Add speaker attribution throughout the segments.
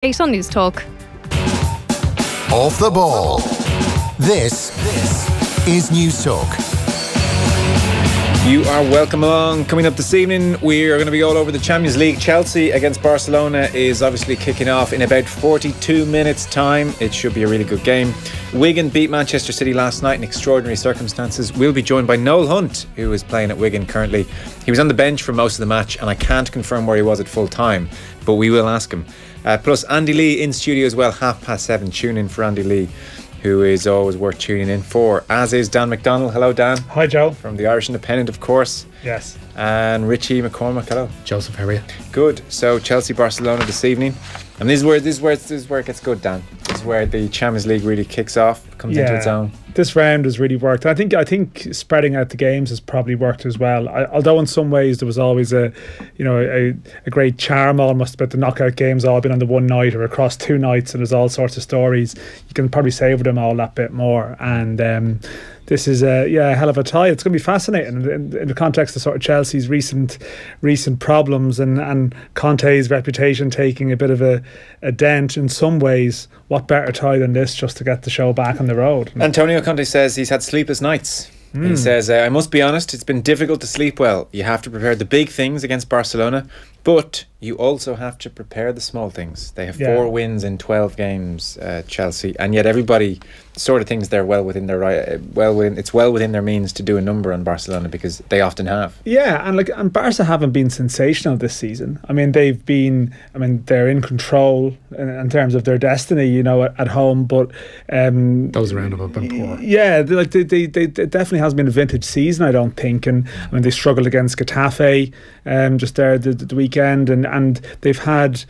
Speaker 1: 8 on News Talk.
Speaker 2: Off the ball. This is News Talk.
Speaker 3: You are welcome along. Coming up this evening, we are going to be all over the Champions League. Chelsea against Barcelona is obviously kicking off in about 42 minutes time. It should be a really good game. Wigan beat Manchester City last night in extraordinary circumstances. We'll be joined by Noel Hunt, who is playing at Wigan currently. He was on the bench for most of the match and I can't confirm where he was at full time, but we will ask him. Plus Andy Lee in studio as well, 7:30. Tune in for Andy Lee, who is always worth tuning in for, as is Dan McDonnell. Hello, Dan.
Speaker 4: Hi, Joe.
Speaker 3: From the Irish Independent, of course.
Speaker 4: Yes.
Speaker 3: And Richie McCormack. Hello.
Speaker 5: Joseph, how are you?
Speaker 3: Good. So Chelsea Barcelona this evening, and this is where it gets good, Dan. This is where the Champions League really kicks off, comes into its own.
Speaker 4: This round has really worked. I think spreading out the games has probably worked as well. Although in some ways there was always a great charm almost about the knockout games all being on the one night or across 2 nights, and there's all sorts of stories. You can probably savour them all that bit more. And this is a hell of a tie. It's going to be fascinating in the context of sort of Chelsea's recent problems and Conte's reputation taking a bit of a dent in some ways. What better tie than this just to get the show back on the road?
Speaker 3: Antonio Conte says he's had sleepless nights. He says, I must be honest, it's been difficult to sleep well. You have to prepare the big things against Barcelona, but you also have to prepare the small things. They have 4 wins in 12 games, Chelsea, and yet everybody sort of thinks they're well within their means to do a number on Barcelona, because they often have.
Speaker 4: Yeah, and Barca haven't been sensational this season. I mean, they're in control in terms of their destiny, at home, but
Speaker 5: those around them have been poor.
Speaker 4: Yeah, they definitely hasn't been a vintage season, I don't think. And I mean, they struggled against Getafe just there the weekend, and they've had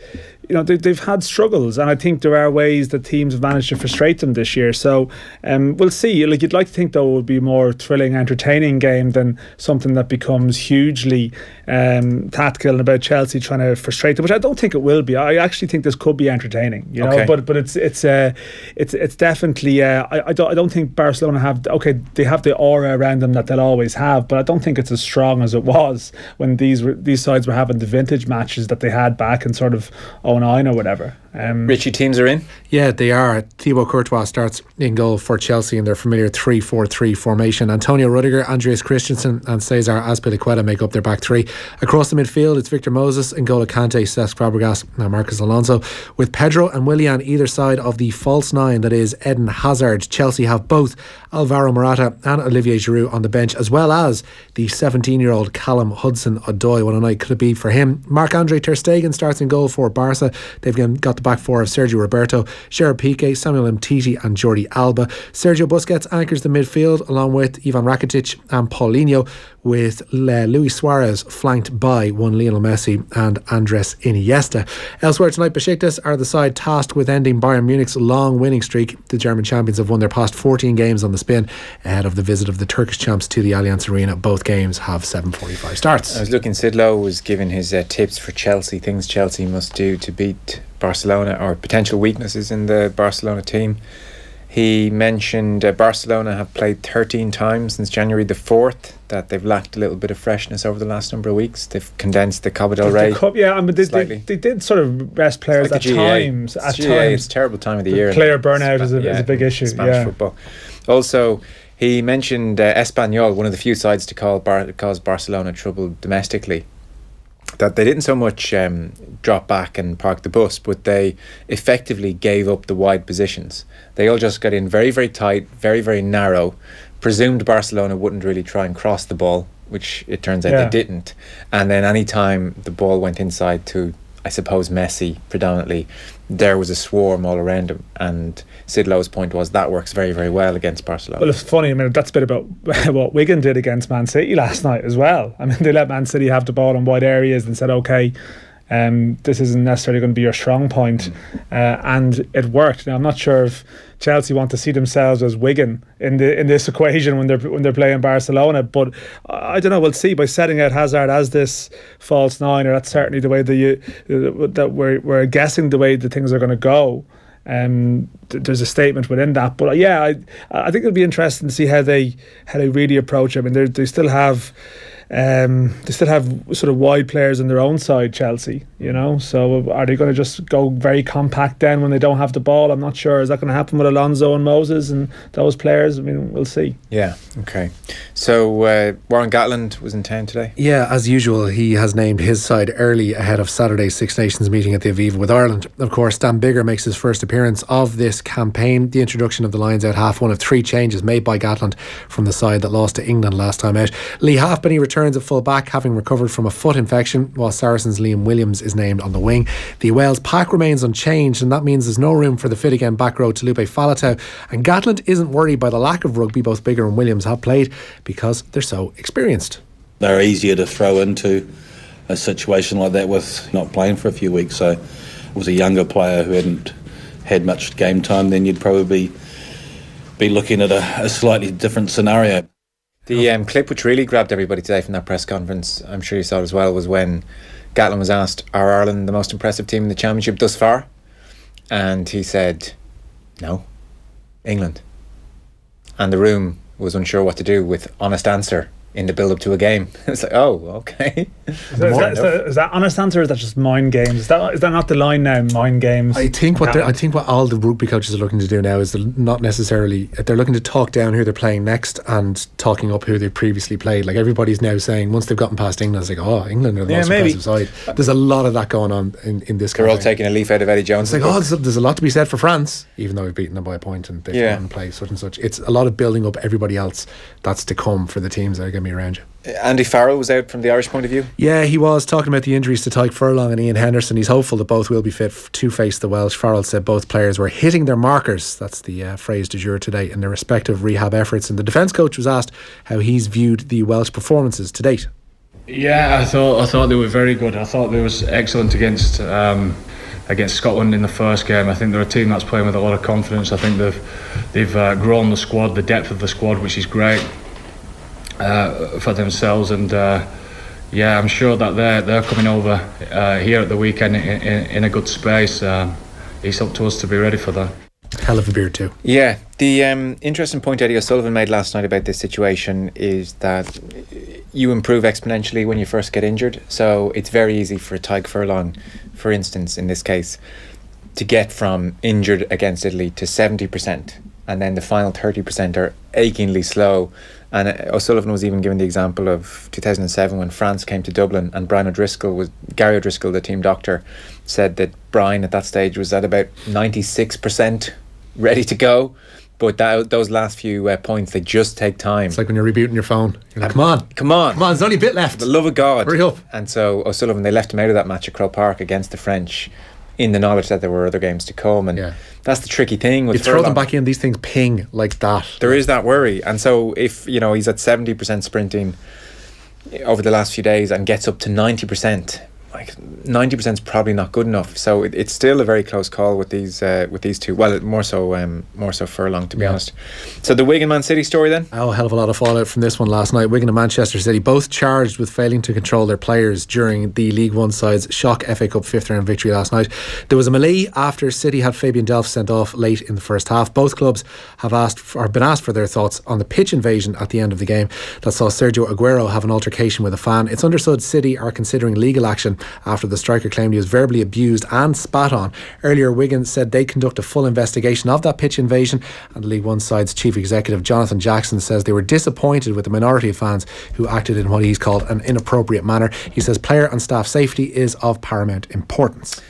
Speaker 4: they've had struggles, and I think there are ways that teams have managed to frustrate them this year. So we'll see. You'd like to think though it would be a more thrilling, entertaining game than something that becomes hugely tactical and about Chelsea trying to frustrate them, which I don't think it will be. I actually think this could be entertaining,
Speaker 3: okay.
Speaker 4: But it's definitely I don't think Barcelona they have the aura around them that they'll always have, but I don't think it's as strong as it was when these sides were having the vintage matches that they had back in sort of 2009 or whatever.
Speaker 3: Richie, teams are in?
Speaker 5: Yeah, they are. Thibaut Courtois starts in goal for Chelsea in their familiar 3-4-3 formation. Antonio Rudiger, Andreas Christensen and Cesar Azpilicueta make up their back 3. Across the midfield, it's Victor Moses, N'Golo Kante, Cesc Fabregas and Marcos Alonso, with Pedro and Willian either side of the false 9, that is Eden Hazard. Chelsea have both Alvaro Morata and Olivier Giroud on the bench, as well as the 17-year-old Callum Hudson-Odoi. What a night could it be for him. Marc-Andre ter Stegen starts in goal for Barca. They've got the back 4 of Sergio Roberto, Gerard Piqué, Samuel Umtiti and Jordi Alba. Sergio Busquets anchors the midfield along with Ivan Rakitic and Paulinho, with Luis Suarez flanked by one Leo Messi and Andres Iniesta. Elsewhere tonight, Besiktas are the side tasked with ending Bayern Munich's long winning streak. The German champions have won their past 14 games on the spin ahead of the visit of the Turkish champs to the Allianz Arena. Both games have 7:45 starts.
Speaker 3: I was looking, Sid Lowe was giving his tips for Chelsea, things Chelsea must do to beat Barcelona, or potential weaknesses in the Barcelona team. He mentioned Barcelona have played 13 times since January the 4th, that they've lacked a little bit of freshness over the last number of weeks. They've condensed the Copa del Rey.
Speaker 4: They did sort of rest players at times.
Speaker 3: It's a terrible time of the year.
Speaker 4: Player burnout is a big issue.
Speaker 3: Spanish football. Also, he mentioned Espanyol, one of the few sides to cause Barcelona trouble domestically. That they didn't so much drop back and park the bus, but they effectively gave up the wide positions. They all just got in very, very tight, very, very narrow. Presumed Barcelona wouldn't really try and cross the ball, which it turns out they didn't. And then any time the ball went inside to, I suppose, Messi predominantly, there was a swarm all around him. And Sid Lowe's point was that works very, very well against Barcelona.
Speaker 4: Well, it's funny, that's a bit about what Wigan did against Man City last night as well. They let Man City have the ball in wide areas and said, okay, this isn't necessarily going to be your strong point. And it worked. Now, I'm not sure if Chelsea want to see themselves as Wigan in this equation when they're playing Barcelona, but I don't know. We'll see. By setting out Hazard as this false 9, or that's certainly the way that we're guessing the way the things are going to go. There's a statement within that, but I think it'll be interesting to see how they really approach it. They still have They still have sort of wide players on their own side, Chelsea, so are they going to just go very compact then when they don't have the ball? I'm not sure. Is that going to happen with Alonso and Moses and those players? I mean, we'll see.
Speaker 3: Yeah, okay. So Warren Gatland was in town today?
Speaker 5: Yeah, as usual, he has named his side early ahead of Saturday's Six Nations meeting at the Aviva with Ireland. Of course, Dan Biggar makes his first appearance of this campaign. The introduction of the Lions out half, one of 3 changes made by Gatland from the side that lost to England last time out. Lee Halfpenny returns at full back, having recovered from a foot infection, while Saracens' Liam Williams is named on the wing. The Wales pack remains unchanged, and that means there's no room for the fit again back row Talupe Faletau. And Gatland isn't worried by the lack of rugby both Biggar and Williams have played because they're so experienced.
Speaker 1: They're easier to throw into a situation like that with not playing for a few weeks. So it was a younger player who hadn't had much game time, then you'd probably be looking at a slightly different scenario.
Speaker 3: The clip which really grabbed everybody today from that press conference, I'm sure you saw it as well, was when Gatland was asked, are Ireland the most impressive team in the championship thus far? And he said, no, England. And the room was unsure what to do with honest answer in the build-up to a game. It's like, oh, okay.
Speaker 4: Is that honest answer, or is that just mind games? Is that not the line now, mind games?
Speaker 5: I think what all the rugby coaches are looking to do now is they're looking to talk down who they're playing next and talking up who they've previously played. Like, everybody's now saying, once they've gotten past England, it's like, oh, England are the most impressive side. There's a lot of that going on in this
Speaker 3: They're all taking a leaf out of Eddie Jones.
Speaker 5: It's like, there's a lot to be said for France, even though we've beaten them by a point and they've gone and played such and such. It's a lot of building up everybody else that's to come for the teams that are going to be around you.
Speaker 3: Andy Farrell was out from the Irish point of view?
Speaker 5: Yeah, he was, talking about the injuries to Tyke Furlong and Ian Henderson. He's hopeful that both will be fit to face the Welsh. Farrell said both players were hitting their markers, that's the phrase du jour today, in their respective rehab efforts. And the defence coach was asked how he's viewed the Welsh performances to date.
Speaker 6: Yeah, I thought they were very good. I thought they was excellent against Scotland in the first game. I think they're a team that's playing with a lot of confidence. I think they've grown the squad, the depth of the squad, which is great for themselves. And I'm sure that they're coming over here at the weekend in a good space. It's up to us to be ready for that.
Speaker 5: Hell of a beard too.
Speaker 3: Yeah, the interesting point Eddie O'Sullivan made last night about this situation is that you improve exponentially when you first get injured. So it's very easy for Tyke Furlong, for instance, in this case, to get from injured against Italy to 70%, and then the final 30% are achingly slow. And O'Sullivan was even given the example of 2007 when France came to Dublin, and Gary O'Driscoll, the team doctor, said that Brian at that stage was at about 96% ready to go. But those last few points, they just take time.
Speaker 5: It's like when you're rebooting your phone. You're like, come on, there's only a bit left.
Speaker 3: For the love of God.
Speaker 5: Hurry up.
Speaker 3: And so O'Sullivan, they left him out of that match at Croke Park against the French in the knowledge that there were other games to come. And that's the tricky thing with
Speaker 5: you throw them back in, these things ping like that.
Speaker 3: There is that worry. And so if he's at 70% sprinting over the last few days and gets up to 90%, like 90% is probably not good enough. So it's still a very close call with these two. Well, more so Furlong, to be honest. So the Wigan Man City story then?
Speaker 5: Oh, hell of a lot of fallout from this one last night. Wigan and Manchester City both charged with failing to control their players during the League One side's shock FA Cup 5th round victory last night. There was a melee after City had Fabian Delph sent off late in the first half. Both clubs have been asked for their thoughts on the pitch invasion at the end of the game that saw Sergio Aguero have an altercation with a fan. It's understood City are considering legal action after the striker claimed he was verbally abused and spat on. Earlier, Wigan said they'd conduct a full investigation of that pitch invasion, and the League One side's chief executive Jonathan Jackson says they were disappointed with the minority of fans who acted in what he's called an inappropriate manner. He says player and staff safety is of paramount importance.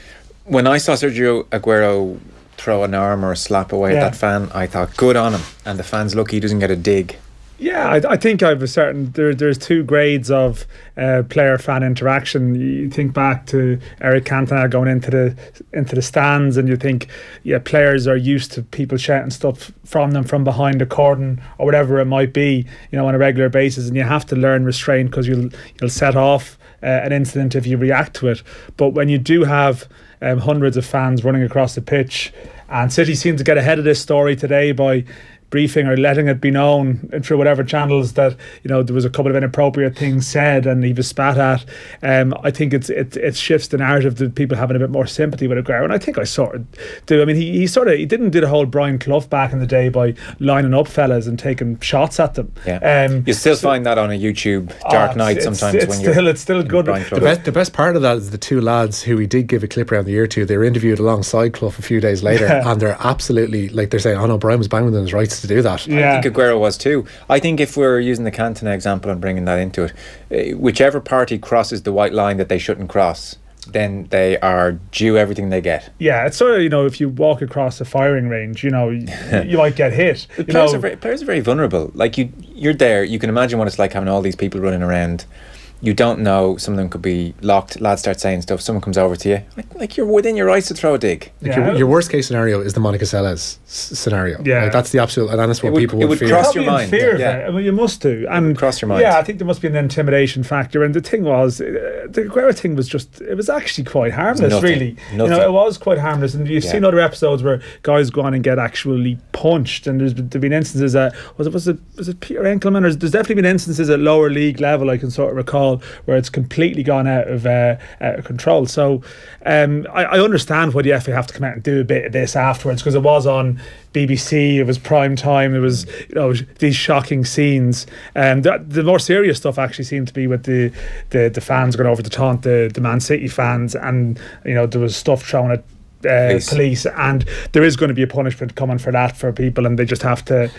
Speaker 3: When I saw Sergio Aguero throw an arm or a slap away at that fan, I thought, good on him, and the fan's lucky he doesn't get a dig.
Speaker 4: Yeah, I think I've a certain there's two grades of player-fan interaction. You think back to Eric Cantona going into the stands, and you think, players are used to people shouting stuff from them from behind the curtain or whatever it might be, on a regular basis, and you have to learn restraint because you'll set off an incident if you react to it. But when you do have hundreds of fans running across the pitch, and City seemed to get ahead of this story today by briefing or letting it be known through whatever channels that there was a couple of inappropriate things said and he was spat at. I think it shifts the narrative to people having a bit more sympathy with Aguero, and I think I sort of do. I mean, he didn't do the whole Brian Clough back in the day by lining up fellas and taking shots at them.
Speaker 3: You still find that on a YouTube dark night sometimes.
Speaker 4: It's still good.
Speaker 5: The best part of that is the two lads who he did give a clip around the ear to. They were interviewed alongside Clough a few days later, and they're absolutely they're saying, "Oh no, Brian was bang within his rights to do that."
Speaker 3: I think Aguero was too. I think if we're using the Cantona example and bringing that into it, whichever party crosses the white line that they shouldn't cross, then they are due everything they get.
Speaker 4: Yeah, it's sort of, if you walk across a firing range, you might get hit.
Speaker 3: Players are very vulnerable. Like you're there, you can imagine what it's like having all these people running around. You don't know, some of them could be locked. Lads start saying stuff, someone comes over to you, like you're within your rights to throw a dig.
Speaker 5: Your worst case scenario is the Monica Seles scenario.
Speaker 4: Yeah,
Speaker 5: that's the absolute, and that's what people would fear.
Speaker 3: It would cross your mind.
Speaker 4: I mean, you must do. And
Speaker 3: cross your mind.
Speaker 4: Yeah, I think there must be an intimidation factor. And the thing was, the Aguero thing was it was actually quite harmless, really.
Speaker 3: Nothing.
Speaker 4: It was quite harmless. And you've seen other episodes where guys go on and get actually punched. And there's been instances at, was it Peter Enkelman? Or there's definitely been instances at lower league level, I can sort of recall, where it's completely gone out of control. So I understand why the FA have to come out and do a bit of this afterwards, because it was on BBC, it was prime time, it was these shocking scenes. The more serious stuff actually seemed to be with the fans going over to taunt the Man City fans, and there was stuff thrown at police, and there is going to be a punishment coming for that for people, and they just have to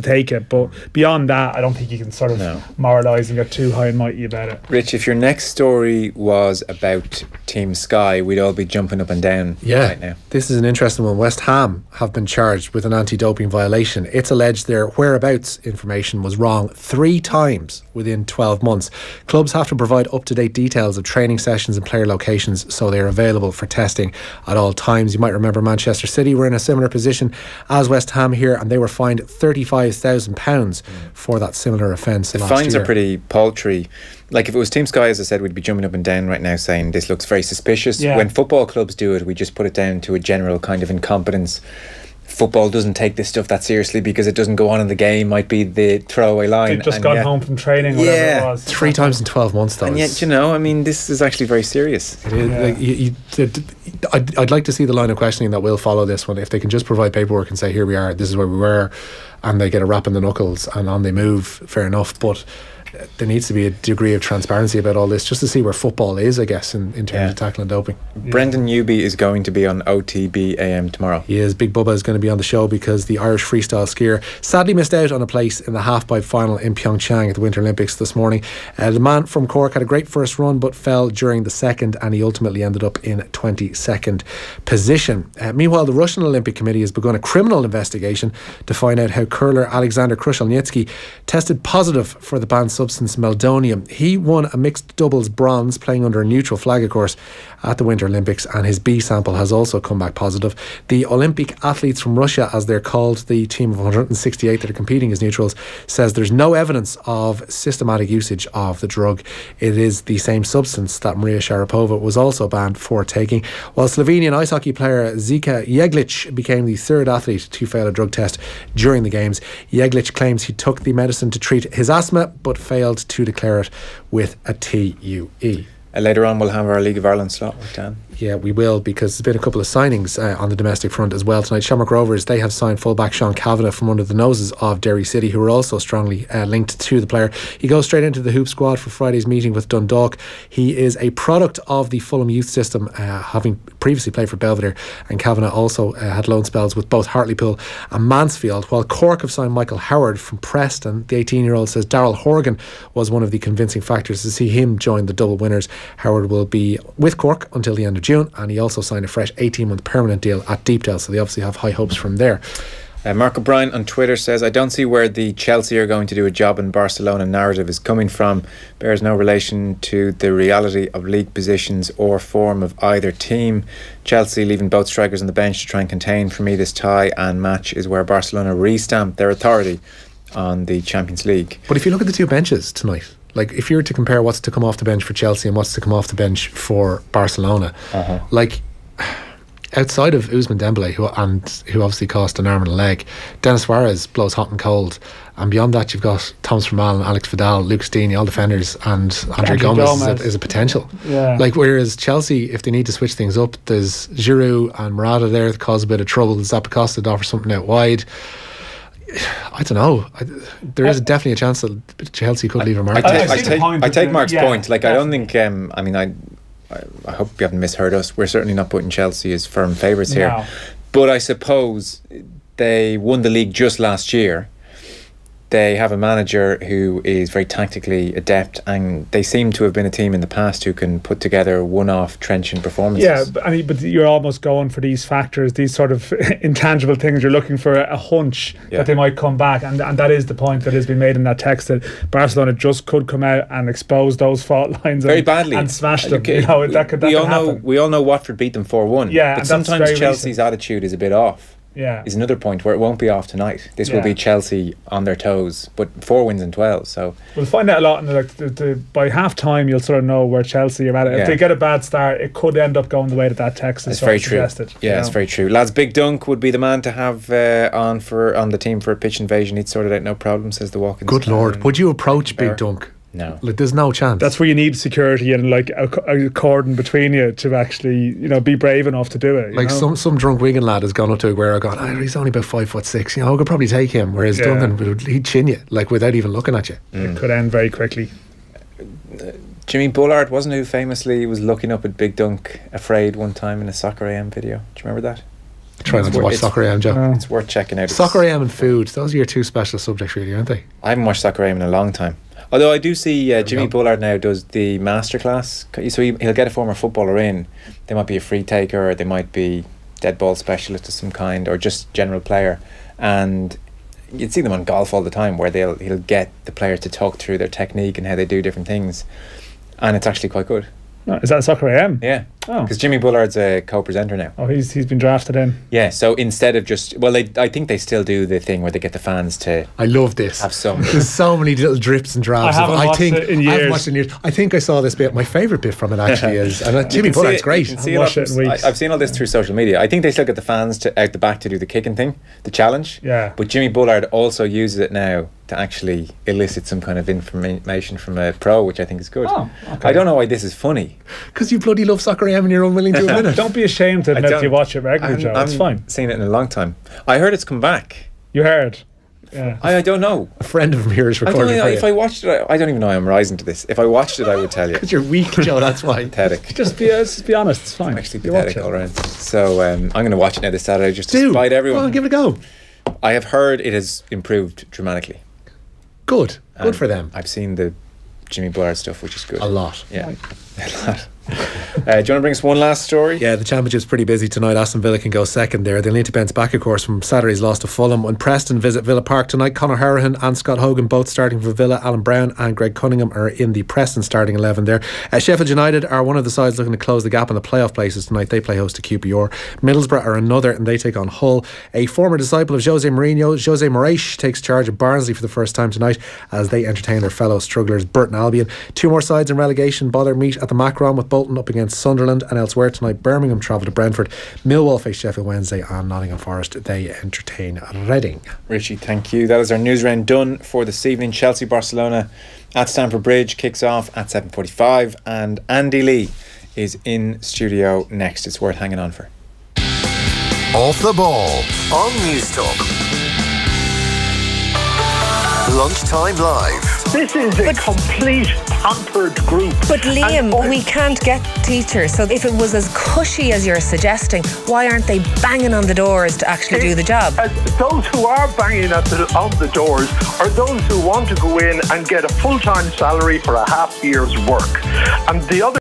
Speaker 4: take it. But beyond that, I don't think you can sort of moralise and get too high and mighty about it.
Speaker 3: Rich, if your next story was about Team Sky, we'd all be jumping up and down right now.
Speaker 5: This is an interesting one. West Ham have been charged with an anti-doping violation. It's alleged their whereabouts information was wrong 3 times within 12 months. Clubs have to provide up-to-date details of training sessions and player locations so they are available for testing at all times. You might remember Manchester City were in a similar position as West Ham here, and they were fined £35,000 for that similar offence.
Speaker 3: The fines are pretty paltry. Like, if it was Team Sky, as I said, we'd be jumping up and down right now saying this looks very suspicious. When football clubs do it, we just put it down to a general kind of incompetence. Football doesn't take this stuff that seriously because it doesn't go on in the game. Might be the throwaway line.
Speaker 4: They've just gone home from training, whatever it was.
Speaker 5: 3 times in 12 months, though.
Speaker 3: And yet, I mean, this is actually very serious.
Speaker 5: It is. I'd like to see the line of questioning that will follow this one. If they can just provide paperwork and say, here we are, this is where we were, and they get a rap in the knuckles and on they move, fair enough. But there needs to be a degree of transparency about all this, just to see where football is, I guess, in terms of tackling doping.
Speaker 3: Brendan Newby is going to be on OTB AM tomorrow.
Speaker 5: He is. Big Bubba is going to be on the show because the Irish freestyle skier sadly missed out on a place in the half-pipe final in Pyeongchang at the Winter Olympics this morning. The man from Cork had a great first run but fell during the second, and he ultimately ended up in 22nd position. Meanwhile, the Russian Olympic Committee has begun a criminal investigation to find out how curler Alexander Krushelnitsky tested positive for the banned substance meldonium. He won a mixed doubles bronze playing under a neutral flag, of course, at the Winter Olympics, and his B sample has also come back positive. The Olympic athletes from Russia, as they're called, the team of 168 that are competing as neutrals, says there's no evidence of systematic usage of the drug. It is the same substance that Maria Sharapova was also banned for taking, while Slovenian ice hockey player Zika Jeglic became the 3rd athlete to fail a drug test during the games. Jeglic claims he took the medicine to treat his asthma but failed to declare it with a TUE.
Speaker 3: Later on we'll have our League of Ireland slot with Dan.
Speaker 5: Yeah, we will, because there's been a couple of signings on the domestic front as well tonight. Shamrock Rovers, they have signed fullback Sean Kavanagh from under the noses of Derry City, who are also strongly linked to the player. He goes straight into the hoop squad for Friday's meeting with Dundalk. He is a product of the Fulham youth system, having previously played for Belvedere, and Kavanagh also had loan spells with both Hartlepool and Mansfield, while Cork have signed Michael Howard from Preston. The 18-year-old says Daryl Horgan was one of the convincing factors to see him join the double winners. Howard will be with Cork until the end of June, and he also signed a fresh 18-month permanent deal at Deepdale, so they obviously have high hopes from there.
Speaker 3: Mark O'Brien on Twitter says, I don't see where the Chelsea are going to do a job in Barcelona narrative is coming from. Bears no relation to the reality of league positions or form of either team. Chelsea leaving both strikers on the bench to try and contain. For me, this tie and match is where Barcelona re-stamp their authority on the Champions League.
Speaker 5: But if you look at the two benches tonight, like if you were to compare what's to come off the bench for Chelsea and what's to come off the bench for Barcelona, like outside of Ousmane Dembele, who obviously cost an arm and a leg, Denis Suarez blows hot and cold. And beyond that, you've got Thomas Vermaelen, Alex Vidal, Lucas Digne, all defenders, and Andre Gomez is a potential.
Speaker 4: Yeah.
Speaker 5: Like, whereas Chelsea, if they need to switch things up, there's Giroud and Morata there that cause a bit of trouble. There's Zappacosta to offer something out wide. I don't know. There is definitely a chance that Chelsea could leave a mark.
Speaker 3: I take Mark's point. Like,
Speaker 4: definitely.
Speaker 3: I don't think. I mean, I hope you haven't misheard us. We're certainly not putting Chelsea as firm favourites here.
Speaker 4: No.
Speaker 3: But I suppose they won the league just last year. They have a manager who is very tactically adept, and they seem to have been a team in the past who can put together one-off trenchant performances.
Speaker 4: Yeah, but you're almost going for these factors, these sort of intangible things. You're looking for a hunch that they might come back, and that is the point that has been made in that text, that Barcelona just could come out and expose those fault lines
Speaker 3: very badly
Speaker 4: and smash them.
Speaker 3: Okay.
Speaker 4: That could happen.
Speaker 3: We all know Watford beat them 4-1.
Speaker 4: Yeah,
Speaker 3: but
Speaker 4: and
Speaker 3: sometimes Chelsea's attitude is a bit off.
Speaker 4: Yeah,
Speaker 3: is another point where it won't be off tonight. This will be Chelsea on their toes, but 4 wins in 12. So
Speaker 4: we'll find out a lot. And by half time, you'll sort of know where Chelsea are at. If they get a bad start, it could end up going the way that text is very suggested.
Speaker 3: Yeah, it's very true. Lads, Big Dunk would be the man to have on the team for a pitch invasion. He'd sorted out no problem, says the Walkins.
Speaker 5: Good Lord, would you approach Big Dunk?
Speaker 3: No,
Speaker 5: like, there's no chance.
Speaker 4: That's where you need security and like a cordon between you to actually, be brave enough to do it.
Speaker 5: Like, some drunk Wigan lad has gone up to Aguero, gone, he's only about 5'6". I could probably take him. Whereas Duncan, he'd chin you like without even looking at you.
Speaker 4: It could end very quickly.
Speaker 3: Jimmy Bullard wasn't who famously was looking up at Big Dunk afraid one time in a Soccer AM video. Do you remember that?
Speaker 5: Try not to watch Soccer AM, Joe.
Speaker 3: It's worth checking out.
Speaker 5: Soccer AM and food, those are your two special subjects, really, aren't they?
Speaker 3: I haven't watched Soccer AM in a long time. Although I do see Jimmy Bullard now does the masterclass, so he'll get a former footballer in. They might be a free taker, or they might be dead ball specialist of some kind, or just general player. And you'd see them on golf all the time, where he'll get the players to talk through their technique and how they do different things, and it's actually quite good.
Speaker 4: Oh, is that Soccer AM?
Speaker 3: Yeah. Because Jimmy Bullard's a co-presenter now.
Speaker 4: Oh, he's been drafted in.
Speaker 3: Yeah, so instead of just... Well, I think they still do the thing where they get the fans to...
Speaker 5: I love this.
Speaker 3: Have some...
Speaker 5: There's so many little drips and drabs.
Speaker 4: I haven't watched it in years.
Speaker 5: I think I saw this bit. My favourite bit from it actually is... And Jimmy Bullard's great.
Speaker 3: I've seen all this through social media. I think they still get the fans out the back to do the kicking thing, the challenge.
Speaker 4: Yeah.
Speaker 3: But Jimmy Bullard also uses it now to actually elicit some kind of information from a pro, which I think is good.
Speaker 4: Oh, okay.
Speaker 3: I don't know why this is funny.
Speaker 5: Because you bloody love Soccer AM and you're unwilling to admit it.
Speaker 4: Don't be ashamed to admit you watch it regularly, Joe. It's fine.
Speaker 3: I've seen it in a long time. I heard it's come back.
Speaker 4: You heard? Yeah.
Speaker 3: I don't know.
Speaker 5: A friend of yours recorded it.
Speaker 3: If I watched it, I don't even know I'm rising to this. If I watched it, I would tell you.
Speaker 5: Because you're weak, Joe, that's why.
Speaker 3: Pathetic.
Speaker 4: Just be honest, it's fine.
Speaker 3: I'm actually pathetic all around. So I'm going to watch it now this Saturday just to spite everyone.
Speaker 5: Well, give it a go.
Speaker 3: I have heard it has improved dramatically.
Speaker 5: Good for them.
Speaker 3: I've seen the Jimmy Bullard stuff, which is good.
Speaker 5: A lot.
Speaker 3: Yeah, a lot. Do you want to bring us one last story?
Speaker 5: Yeah, the Championship's pretty busy tonight. Aston Villa can go second there. They'll need to bounce back, of course, from Saturday's loss to Fulham. When Preston visit Villa Park tonight, Conor Hourihane and Scott Hogan both starting for Villa. Alan Brown and Greg Cunningham are in the Preston starting 11 there. Sheffield United are one of the sides looking to close the gap on the playoff places tonight. They play host to QPR. Middlesbrough are another, and they take on Hull. A former disciple of Jose Mourinho, Jose Moraes, takes charge of Barnsley for the first time tonight as they entertain their fellow strugglers, Burton Albion. Two more sides in relegation bother meet at the Macron, with Bolton up against Sunderland, and elsewhere tonight Birmingham travel to Brentford, Millwall face Sheffield Wednesday, and Nottingham Forest they entertain Reading.
Speaker 3: Richie, thank you. That is our news round done for this evening. Chelsea Barcelona at Stamford Bridge kicks off at 7:45, and Andy Lee is in studio next. It's worth hanging on for.
Speaker 2: Off the ball on News Talk. Lunchtime Live.
Speaker 7: This is a complete pampered group.
Speaker 8: But Liam, we can't get teachers, so if it was as cushy as you're suggesting, why aren't they banging on the doors to actually do the job?
Speaker 7: Those who are banging on the doors are those who want to go in and get a full-time salary for a half year's work. And the other